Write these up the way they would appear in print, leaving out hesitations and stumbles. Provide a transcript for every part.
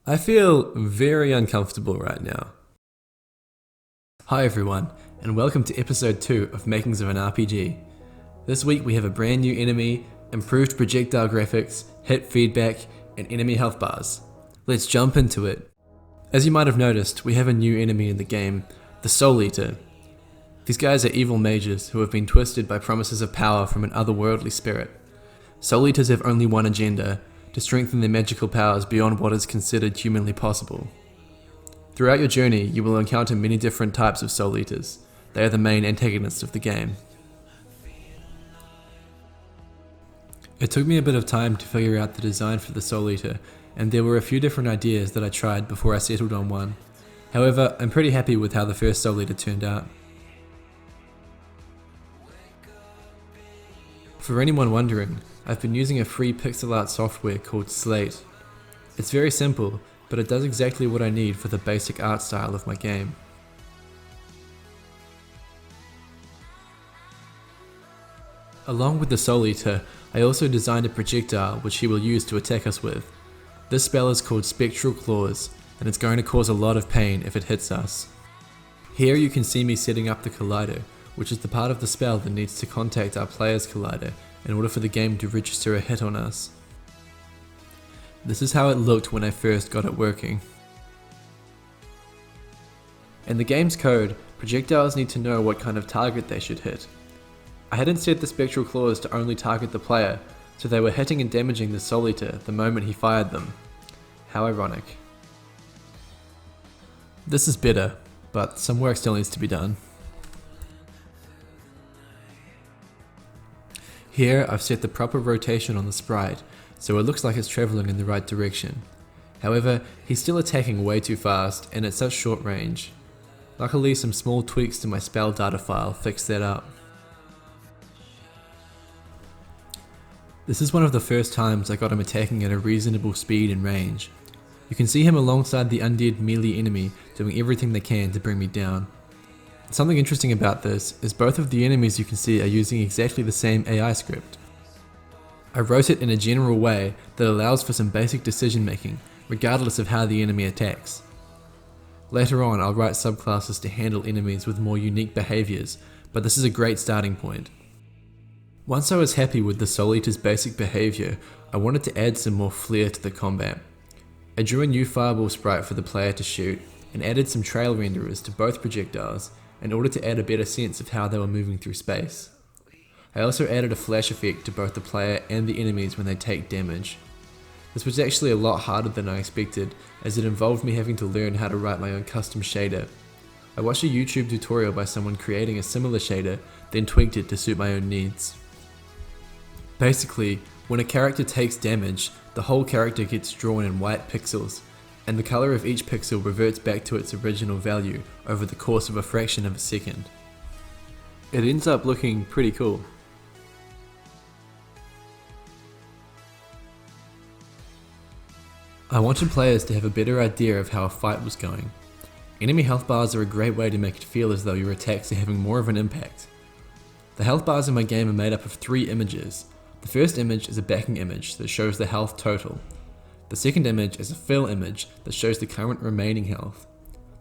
I feel very uncomfortable right now. Hi everyone, and welcome to episode 2 of Makings of an RPG. This week we have a brand new enemy, improved projectile graphics, hit feedback, and enemy health bars. Let's jump into it. As you might have noticed, we have a new enemy in the game, the Souleater. These guys are evil mages who have been twisted by promises of power from an otherworldly spirit. Souleaters have only one agenda: to strengthen their magical powers beyond what is considered humanly possible. Throughout your journey, you will encounter many different types of Souleaters. They are the main antagonists of the game. It took me a bit of time to figure out the design for the Souleater, and there were a few different ideas that I tried before I settled on one. However, I'm pretty happy with how the first Souleater turned out. For anyone wondering, I've been using a free pixel art software called Slate. It's very simple, but it does exactly what I need for the basic art style of my game. Along with the Souleater, I also designed a projectile which he will use to attack us with. This spell is called Spectral Claws, and it's going to cause a lot of pain if it hits us. Here you can see me setting up the collider, which is the part of the spell that needs to contact our player's collider in order for the game to register a hit on us. This is how it looked when I first got it working. In the game's code, projectiles need to know what kind of target they should hit. I hadn't set the Spectral Claws to only target the player, so they were hitting and damaging the Souleater the moment he fired them. How ironic. This is better, but some work still needs to be done. Here I've set the proper rotation on the sprite, so it looks like it's travelling in the right direction. However, he's still attacking way too fast and at such short range. Luckily, some small tweaks to my spell data file fixed that up. This is one of the first times I got him attacking at a reasonable speed and range. You can see him alongside the undead melee enemy doing everything they can to bring me down. Something interesting about this is both of the enemies you can see are using exactly the same AI script. I wrote it in a general way that allows for some basic decision making, regardless of how the enemy attacks. Later on I'll write subclasses to handle enemies with more unique behaviours, but this is a great starting point. Once I was happy with the Souleater's basic behaviour, I wanted to add some more flair to the combat. I drew a new fireball sprite for the player to shoot, and added some trail renderers to both projectiles in order to add a better sense of how they were moving through space. I also added a flash effect to both the player and the enemies when they take damage. This was actually a lot harder than I expected, as it involved me having to learn how to write my own custom shader. I watched a YouTube tutorial by someone creating a similar shader, then tweaked it to suit my own needs. Basically, when a character takes damage, the whole character gets drawn in white pixels, and the colour of each pixel reverts back to its original value over the course of a fraction of a second. It ends up looking pretty cool. I wanted players to have a better idea of how a fight was going. Enemy health bars are a great way to make it feel as though your attacks are having more of an impact. The health bars in my game are made up of 3 images. The first image is a backing image that shows the health total. The second image is a fill image that shows the current remaining health.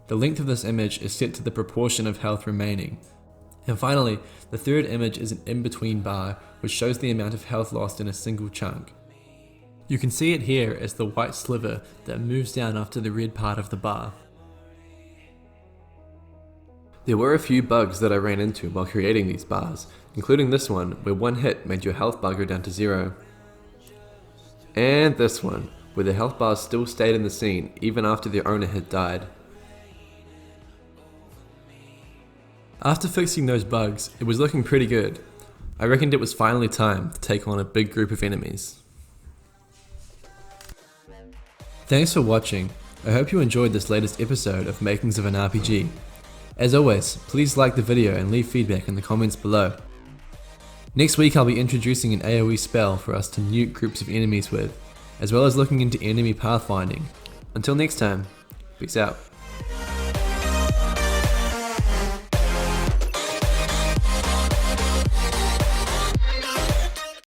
The length of this image is set to the proportion of health remaining. And finally, the third image is an in-between bar which shows the amount of health lost in a single chunk. You can see it here as the white sliver that moves down after the red part of the bar. There were a few bugs that I ran into while creating these bars, including this one where one hit made your health bar go down to 0. And this one, where the health bars still stayed in the scene even after their owner had died. After fixing those bugs, it was looking pretty good. I reckoned it was finally time to take on a big group of enemies. Thanks for watching. I hope you enjoyed this latest episode of Makings of an RPG. As always, please like the video and leave feedback in the comments below. Next week I'll be introducing an AoE spell for us to nuke groups of enemies with, as well as looking into enemy pathfinding. Until next time, peace out.